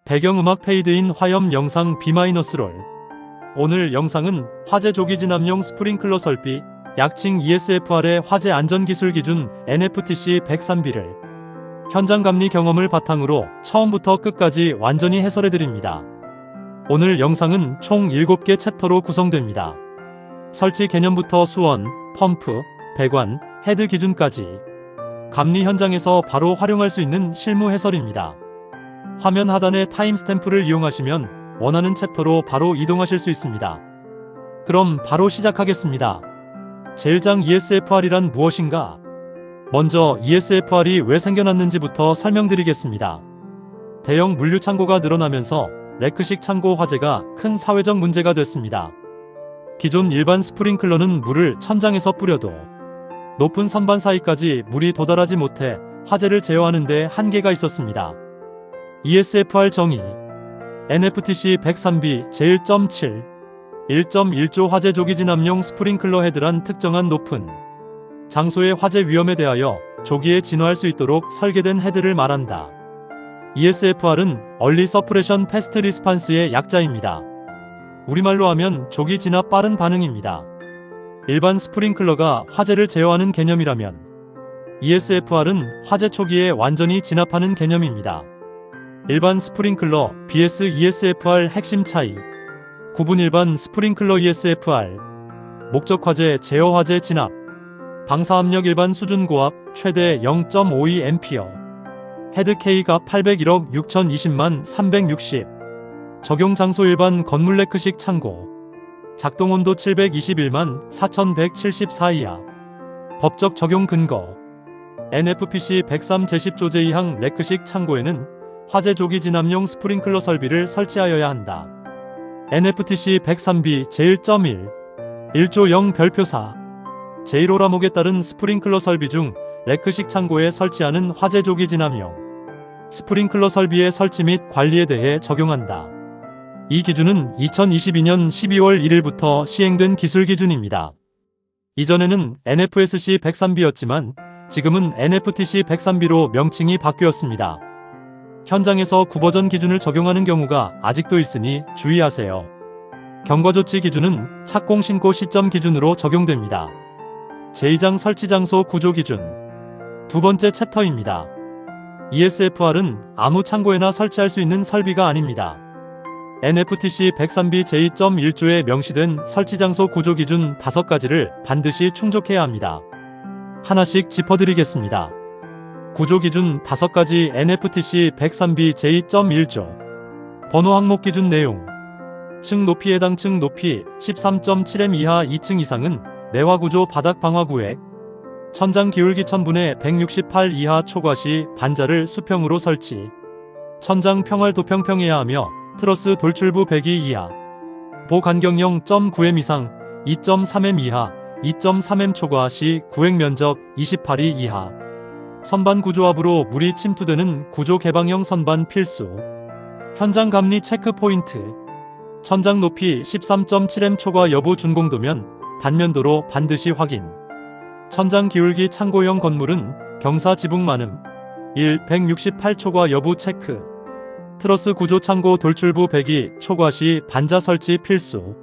배경음악 페이드인 화염 영상 B-롤. 오늘 영상은 화재 조기 진압용 스프링클러 설비, 약칭 ESFR의 화재 안전기술 기준 NFTC 103B를 현장 감리 경험을 바탕으로 처음부터 끝까지 완전히 해설해드립니다. 오늘 영상은 총 7개 챕터로 구성됩니다. 설치 개념부터 수원, 펌프, 배관, 헤드 기준까지 감리 현장에서 바로 활용할 수 있는 실무 해설입니다. 화면 하단의 타임스탬프를 이용하시면 원하는 챕터로 바로 이동하실 수 있습니다. 그럼 바로 시작하겠습니다. 제1장 ESFR이란 무엇인가? 먼저 ESFR이 왜 생겨났는지부터 설명드리겠습니다. 대형 물류 창고가 늘어나면서 레크식 창고 화재가 큰 사회적 문제가 됐습니다. 기존 일반 스프링클러는 물을 천장에서 뿌려도 높은 선반 사이까지 물이 도달하지 못해 화재를 제어하는 데 한계가 있었습니다. ESFR 정의 NFTC 103B 제1.7 1.1조 화재 조기 진압용 스프링클러 헤드란 특정한 높은 장소의 화재 위험에 대하여 조기에 진화할 수 있도록 설계된 헤드를 말한다. ESFR은 Early Suppression Fast Response의 약자입니다. 우리말로 하면 조기 진압 빠른 반응입니다. 일반 스프링클러가 화재를 제어하는 개념이라면 ESFR은 화재 초기에 완전히 진압하는 개념입니다. 일반 스프링클러 vs ESFR 핵심 차이. 구분 일반 스프링클러 ESFR 목적 화재 제어 화재 진압 방사압력 일반 수준 고압 최대 0.52A 헤드 K가 801억 6020만 360 적용 장소 일반 건물 레크식 창고 작동 온도 721만 4174 이하 법적 적용 근거 NFPC 103 제10조 제2항 레크식 창고에는 화재 조기 진압용 스프링클러 설비를 설치하여야 한다. NFTC 103B 제1.1 1조 0 별표 4 제1호라목에 따른 스프링클러 설비 중 레크식 창고에 설치하는 화재 조기 진압용 스프링클러 설비의 설치 및 관리에 대해 적용한다. 이 기준은 2022년 12월 1일부터 시행된 기술 기준입니다. 이전에는 NFSC 103B였지만 지금은 NFTC 103B로 명칭이 바뀌었습니다. 현장에서 구버전 기준을 적용하는 경우가 아직도 있으니 주의하세요. 경과조치 기준은 착공 신고 시점 기준으로 적용됩니다. 제2장 설치 장소 구조 기준 두 번째 챕터입니다. ESFR은 아무 창고에나 설치할 수 있는 설비가 아닙니다. NFTC 103B 제2.1조에 명시된 설치 장소 구조 기준 5가지를 반드시 충족해야 합니다. 하나씩 짚어드리겠습니다. 구조 기준 5가지 NFTC 103B 제2.1조 번호 항목 기준 내용 층 높이 해당 층 높이 13.7m 이하 2층 이상은 내화 구조 바닥 방화 구획 천장 기울기 1000분의 168 이하 초과 시 반자를 수평으로 설치 천장 평활 도평평해야 하며 트러스 돌출부 102 이하 보 간격 0.9m 이상 2.3m 이하 2.3m 초과 시 구획 면적 28이 이하 선반 구조압으로 물이 침투되는 구조 개방형 선반 필수 현장 감리 체크 포인트 천장 높이 13.7m 초과 여부 준공도면 단면도로 반드시 확인 천장 기울기 창고형 건물은 경사 지붕 많음 168 초과 여부 체크 트러스 구조 창고 돌출부 102 초과 시 반자 설치 필수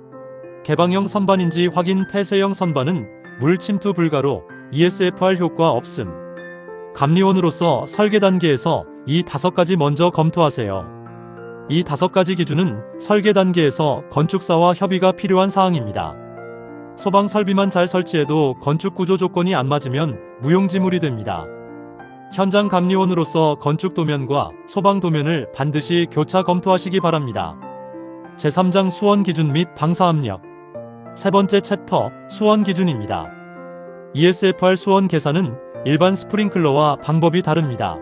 개방형 선반인지 확인 폐쇄형 선반은 물 침투 불가로 ESFR 효과 없음 감리원으로서 설계 단계에서 이 5가지 먼저 검토하세요. 이 5가지 기준은 설계 단계에서 건축사와 협의가 필요한 사항입니다. 소방 설비만 잘 설치해도 건축 구조 조건이 안 맞으면 무용지물이 됩니다. 현장 감리원으로서 건축 도면과 소방 도면을 반드시 교차 검토하시기 바랍니다. 제3장 수원 기준 및 방사압력 세 번째 챕터 수원 기준입니다. ESFR 수원 계산은 일반 스프링클러와 방법이 다릅니다.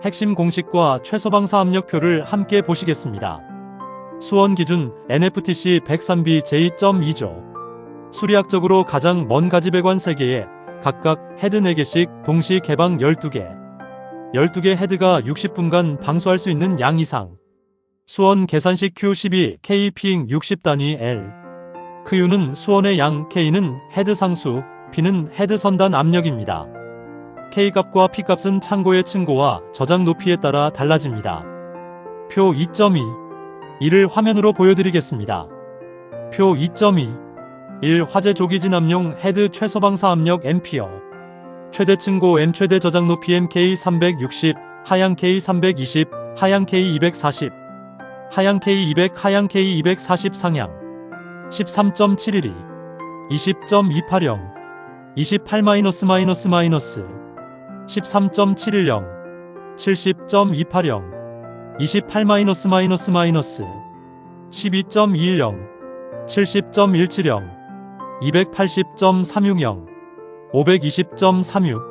핵심 공식과 최소 방사압력표를 함께 보시겠습니다. 수원 기준 NFTC 103B 제2.2조 수리학적으로 가장 먼 가지배관 3개에 각각 헤드 4개씩 동시 개방 12개 12개 헤드가 60분간 방수할 수 있는 양 이상 수원 계산식 Q12 K P잉 60단위 L Q는 수원의 양 K는 헤드 상수 P는 헤드 선단 압력입니다. K값과 P값은 창고의 층고와 저장 높이에 따라 달라집니다. 표 2.2. 이를 화면으로 보여드리겠습니다. 표 2.2. 1. 화재 조기 진압용 헤드 최소 방사 압력 Ampere. 최대 층고 M 최대 저장 높이 MK 360, 하향 K 320, 하향 K 240, 하향 K 200, 하향 K 240 상향. 13.712, 20.280, 28-, 13.710, 70.280, 28-, 12.210, 70.170, 280.360, 520.36,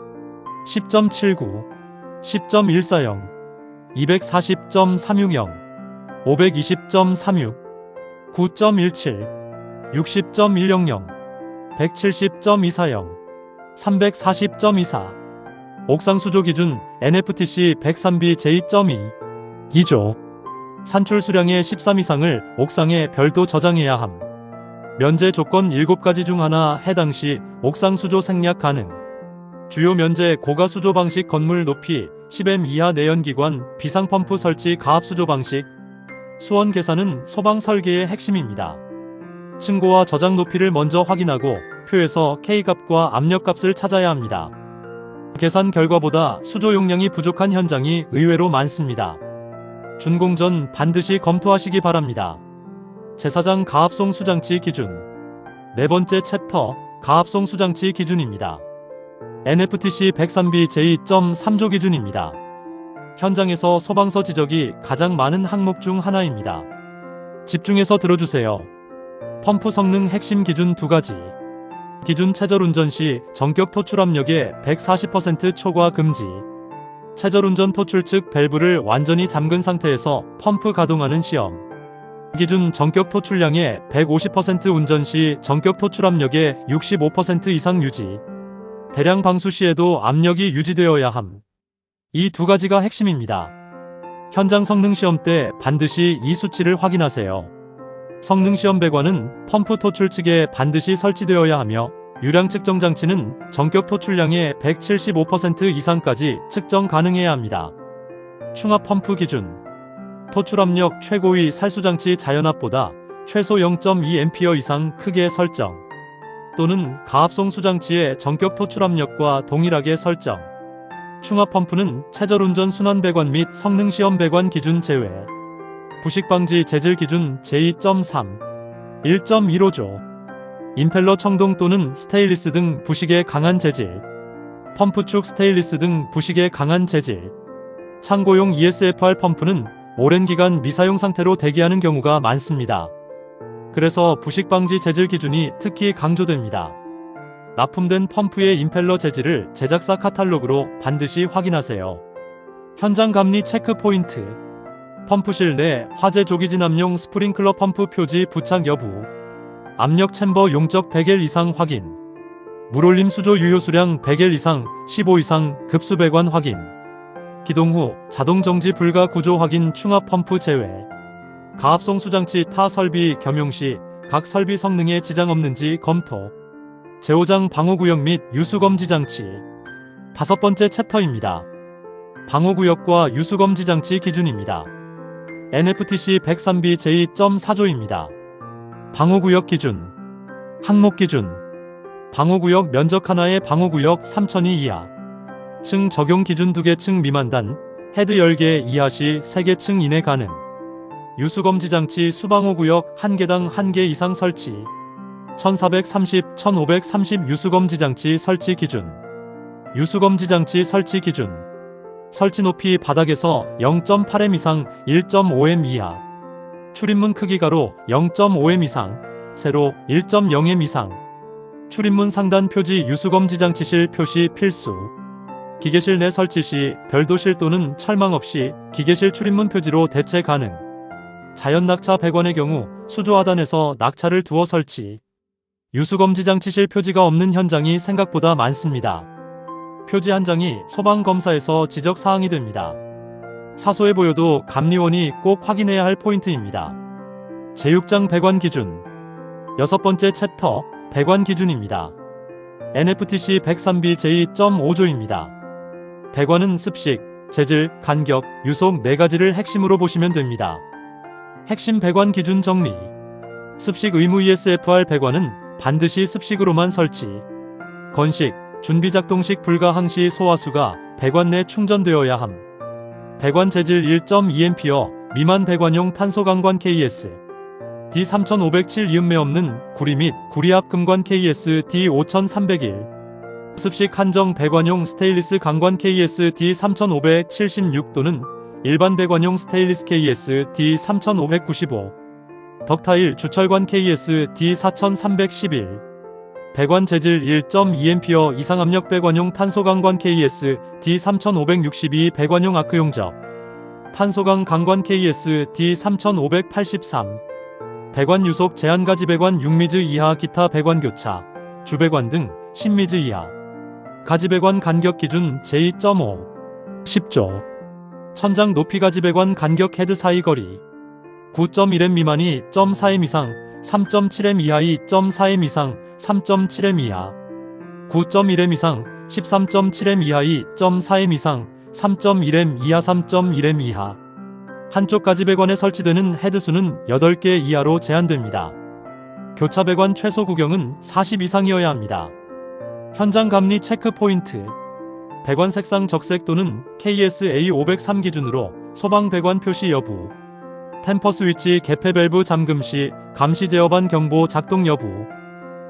10.79, 10.140, 240.360, 520.36, 9.17, 60.100, 170.240, 340.24. 옥상 수조 기준 NFTC 103B J.2 2조. 산출 수량의 13 이상을 옥상에 별도 저장해야 함. 면제 조건 7가지 중 하나 해당 시 옥상 수조 생략 가능. 주요 면제 고가 수조 방식 건물 높이 10m 이하 내연기관 비상펌프 설치 가압 수조 방식. 수원 계산은 소방 설계의 핵심입니다. 층고와 저장 높이를 먼저 확인하고 표에서 K값과 압력값을 찾아야 합니다. 계산 결과보다 수조 용량이 부족한 현장이 의외로 많습니다. 준공 전 반드시 검토하시기 바랍니다. 제사장 가압송 수장치 기준. 네 번째 챕터 가압송 수장치 기준입니다. NFTC 103B J.3조 기준입니다. 현장에서 소방서 지적이 가장 많은 항목 중 하나입니다. 집중해서 들어주세요. 펌프 성능 핵심 기준 2가지. 기준 체절운전 시 전격 토출 압력의 140% 초과 금지. 체절운전 토출 측 밸브를 완전히 잠근 상태에서 펌프 가동하는 시험. 기준 전격 토출량의 150% 운전 시 전격 토출 압력의 65% 이상 유지. 대량 방수 시에도 압력이 유지되어야 함. 이 2가지가 핵심입니다. 현장 성능 시험 때 반드시 이 수치를 확인하세요. 성능 시험 배관은 펌프 토출 측에 반드시 설치되어야 하며 유량 측정 장치는 전격 토출량의 175% 이상까지 측정 가능해야 합니다. 충압 펌프 기준. 토출 압력 최고위 살수장치 자연압보다 최소 0.2A 이상 크게 설정. 또는 가압송 수장치의 전격 토출 압력과 동일하게 설정. 충압 펌프는 체절운전 순환 배관 및 성능 시험 배관 기준 제외. 부식 방지 재질 기준 J.3 1.15조. 임펠러 청동 또는 스테인리스 등 부식에 강한 재질. 펌프 축 스테인리스 등 부식에 강한 재질. 창고용 ESFR 펌프는 오랜 기간 미사용 상태로 대기하는 경우가 많습니다. 그래서 부식 방지 재질 기준이 특히 강조됩니다. 납품된 펌프의 임펠러 재질을 제작사 카탈로그로 반드시 확인하세요. 현장 감리 체크 포인트. 펌프실 내 화재 조기 진압용 스프링클러 펌프 표지 부착 여부. 압력 챔버 용적 100L 이상 확인. 물올림 수조 유효 수량 100L 이상 15 이상 급수 배관 확인. 기동 후 자동 정지 불가 구조 확인. 충압 펌프 제외. 가압송 수장치 타 설비 겸용 시 각 설비 성능에 지장 없는지 검토. 제호장 방호구역 및 유수검지 장치. 5번째 챕터입니다. 방호구역과 유수검지 장치 기준입니다. NFTC 103B J.4조입니다. 방호구역 기준. 항목 기준. 방호구역 면적 하나의 방호구역 3,000이 이하. 층 적용 기준 2개 층 미만 단, 헤드 10개 이하 시 3개 층 이내 가능. 유수검지 장치 수방호구역 1개당 1개 이상 설치. 1430, 1530 유수검지 장치 설치 기준. 유수검지 장치 설치 기준. 설치 높이 바닥에서 0.8m 이상 1.5m 이하. 출입문 크기 가로 0.5m 이상, 세로 1.0m 이상. 출입문 상단 표지 유수검지 장치실 표시 필수. 기계실 내 설치 시 별도실 또는 철망 없이 기계실 출입문 표지로 대체 가능. 자연 낙차 배관의 경우 수조 하단에서 낙차를 두어 설치. 유수검지 장치실 표지가 없는 현장이 생각보다 많습니다. 표지 한 장이 소방검사에서 지적사항이 됩니다. 사소해 보여도 감리원이 꼭 확인해야 할 포인트입니다. 제6장 배관 기준. 6번째 챕터 배관 기준입니다. NFTC 103B J.5조입니다. 배관은 습식, 재질, 간격, 유속 4가지를 핵심으로 보시면 됩니다. 핵심 배관 기준 정리. 습식 의무 ESFR 배관은 반드시 습식으로만 설치. 건식, 준비작동식 불가 항시 소화수가 배관 내 충전되어야 함. 배관 재질 1.2A 미만 배관용 탄소강관 KS D3507 이음매 없는 구리 및 구리압 금관 KS D5301. 습식 한정 배관용 스테인리스 강관 KS D3576 또는 일반 배관용 스테인리스 KS D3595. 덕타일 주철관 KS D4311. 배관 재질 1.2A 이상 압력 배관용 탄소강관 KS D3562 배관용 아크용 접. 탄소강 강관 KS D3583. 배관 유속 제한 가지 배관 6미즈 이하 기타 배관 교차, 주배관 등 10미즈 이하. 가지 배관 간격 기준 제2.5. 10조. 천장 높이 가지 배관 간격 헤드 사이 거리 9.1M 미만이 0.4M 이상, 3.7M 이하이 0.4M 이상, 3.7M 이하. 9.1M 이상, 13.7M 이하이 0.4M 이상, 3.1M 이하 3.1M 이하. 한쪽 가지 배관에 설치되는 헤드수는 8개 이하로 제한됩니다. 교차 배관 최소 구경은 40 이상이어야 합니다. 현장 감리 체크 포인트. 배관 색상 적색 또는 KSA 503 기준으로 소방 배관 표시 여부. 템퍼 스위치 개폐 밸브 잠금 시 감시 제어반 경보 작동 여부.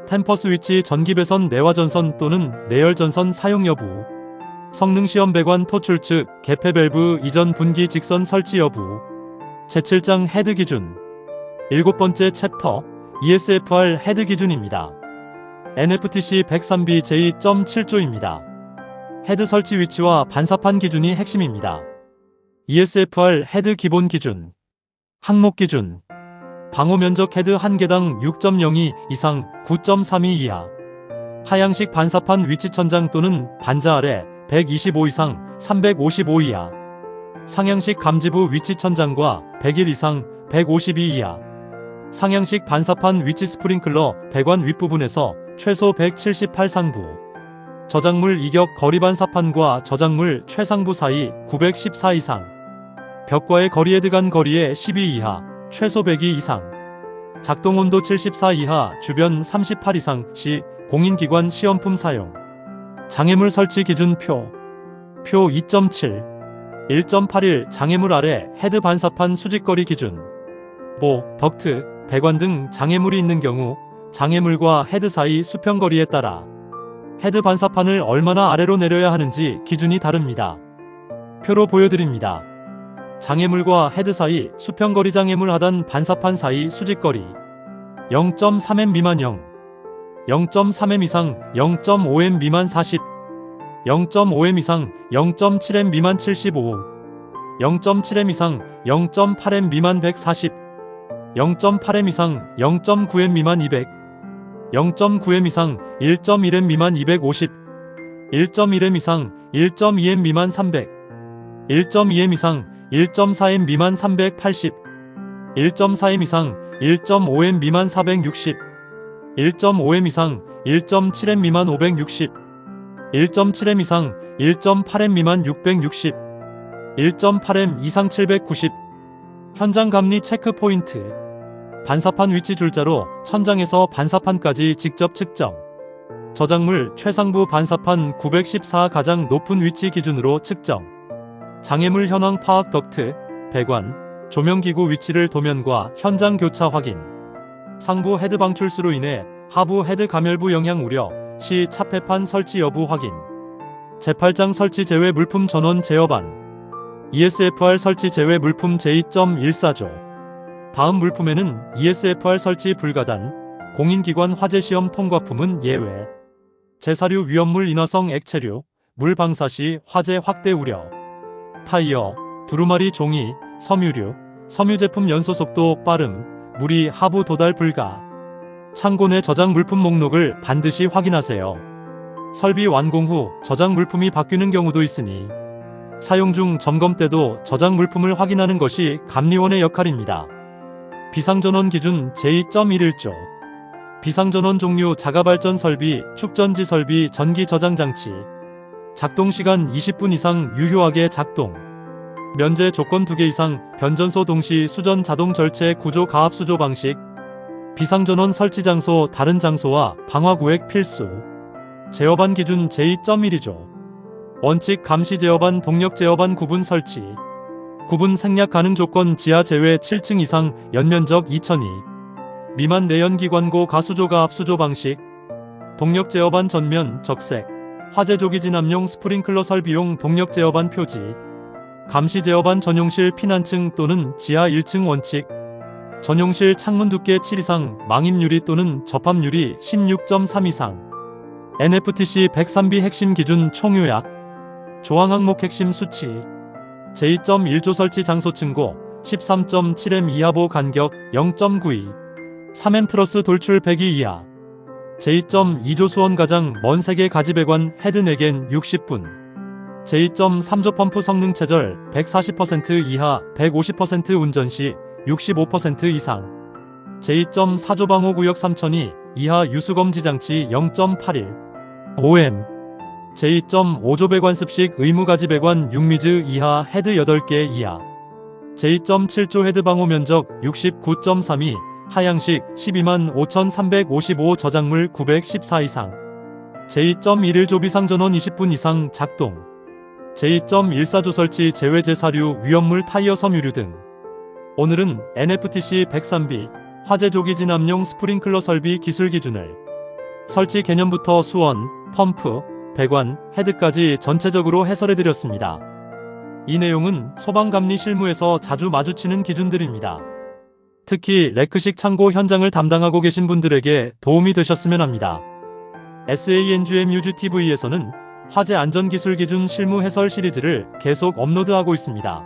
템퍼 스위치 전기 배선 내화 전선 또는 내열 전선 사용 여부. 성능 시험 배관 토출 측 개폐 밸브 이전 분기 직선 설치 여부. 제7장 헤드 기준. 7번째 챕터 ESFR 헤드 기준입니다. NFTC 103B 제2.7조입니다. 헤드 설치 위치와 반사판 기준이 핵심입니다. ESFR 헤드 기본 기준. 항목 기준. 방호 면적 헤드 1개당 6.02 이상 9.32 이하. 하향식 반사판 위치 천장 또는 반자 아래 125 이상 355 이하. 상향식 감지부 위치 천장과 101 이상 152 이하. 상향식 반사판 위치 스프링클러 배관 윗부분에서 최소 178 상부. 저작물 이격 거리 반사판과 저작물 최상부 사이 914 이상. 벽과의 거리 헤드 간 거리의 12 이하, 최소 102 이상. 작동 온도 74 이하, 주변 38 이상 시 공인기관 시험품 사용. 장애물 설치 기준 표 2.7. 1.81 장애물 아래 헤드 반사판 수직거리 기준. 덕트, 배관 등 장애물이 있는 경우 장애물과 헤드 사이 수평거리에 따라 헤드 반사판을 얼마나 아래로 내려야 하는지 기준이 다릅니다. 표로 보여드립니다. 장애물과 헤드 사이 수평거리 장애물 하단 반사판 사이 수직거리 0.3M 미만 0, 0.3M 이상 0.5M 미만 40, 0.5M 이상 0.7M 미만 75, 0.7M 이상 0.8M 미만 140, 0.8M 이상 0.9M 미만 200, 0.9M 이상 1.1M 미만 250, 1.1M 이상 1.2M 미만 300, 1.2M 이상 1.4M 미만 380, 1.4M 이상 1.5M 미만 460, 1.5M 이상 1.7M 미만 560, 1.7M 이상 1.8M 미만 660, 1.8M 이상 790. 현장 감리 체크 포인트. 반사판 위치 줄자로 천장에서 반사판까지 직접 측정. 저작물 최상부 반사판 914 가장 높은 위치 기준으로 측정. 장애물 현황 파악 덕트, 배관, 조명기구 위치를 도면과 현장 교차 확인. 상부 헤드 방출수로 인해 하부 헤드 가멸부 영향 우려 시 차폐판 설치 여부 확인. 제8장 설치 제외 물품 전원 제어반. ESFR 설치 제외 물품 제2.14조. 다음 물품에는 ESFR 설치 불가단, 공인기관 화재시험 통과품은 예외. 제사류 위험물 인화성 액체류, 물 방사 시 화재 확대 우려. 타이어, 두루마리 종이, 섬유류, 섬유 제품 연소 속도 빠름, 물이 하부 도달 불가. 창고 내 저장 물품 목록을 반드시 확인하세요. 설비 완공 후 저장 물품이 바뀌는 경우도 있으니 사용 중 점검 때도 저장 물품을 확인하는 것이 감리원의 역할입니다. 비상전원 기준 제2.11조. 비상전원 종류 자가발전 설비, 축전지 설비, 전기 저장 장치. 작동시간 20분 이상 유효하게 작동. 면제 조건 2개 이상, 변전소 동시 수전 자동 절체 구조 가압 수조 방식. 비상전원 설치 장소 다른 장소와 방화구획 필수. 제어반 기준 제2.1이죠. 원칙 감시 제어반 동력 제어반 구분 설치. 구분 생략 가능 조건 지하 제외 7층 이상 연면적 2002 미만 내연기관고 가수조 가압 수조 방식. 동력 제어반 전면 적색. 화재 조기 진압용 스프링클러 설비용 동력 제어반 표지. 감시 제어반 전용실 피난층 또는 지하 1층 원칙. 전용실 창문 두께 7 이상, 망입유리 또는 접합유리 16.3 이상. NFTC 103B 핵심 기준 총요약. 조항 항목 핵심 수치. 제2.1조 설치 장소 층고 13.7m 이하보 간격 0.92. 3m 트러스 돌출 102 이하. 제2.2조 수원 가장 먼 세계 가지배관 헤드 4갠 60분. 제2.3조 펌프 성능 체절 140% 이하 150% 운전 시 65% 이상. 제2.4조 방호구역 3002 이하 유수검지 장치 0.81 5M. 제2.5조 배관 습식 의무 가지 배관 6미즈 이하 헤드 8개 이하. 제2.7조 헤드 방호 면적 69.32 하향식 125,355 저작물 914 이상. 제2.11조 비상전원 20분 이상 작동. 제2.14조 설치 제외 제사류 위험물 타이어 섬유류 등. 오늘은 NFTC 103B 화재 조기 진압용 스프링클러 설비 기술 기준을 설치 개념부터 수원, 펌프, 배관, 헤드까지 전체적으로 해설해드렸습니다. 이 내용은 소방감리 실무에서 자주 마주치는 기준들입니다. 특히 레크식 창고 현장을 담당하고 계신 분들에게 도움이 되셨으면 합니다. SANGMUGTV에서는 화재 안전기술 기준 실무 해설 시리즈를 계속 업로드하고 있습니다.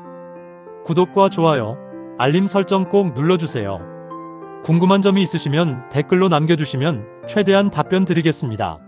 구독과 좋아요, 알림 설정 꼭 눌러주세요. 궁금한 점이 있으시면 댓글로 남겨주시면 최대한 답변 드리겠습니다.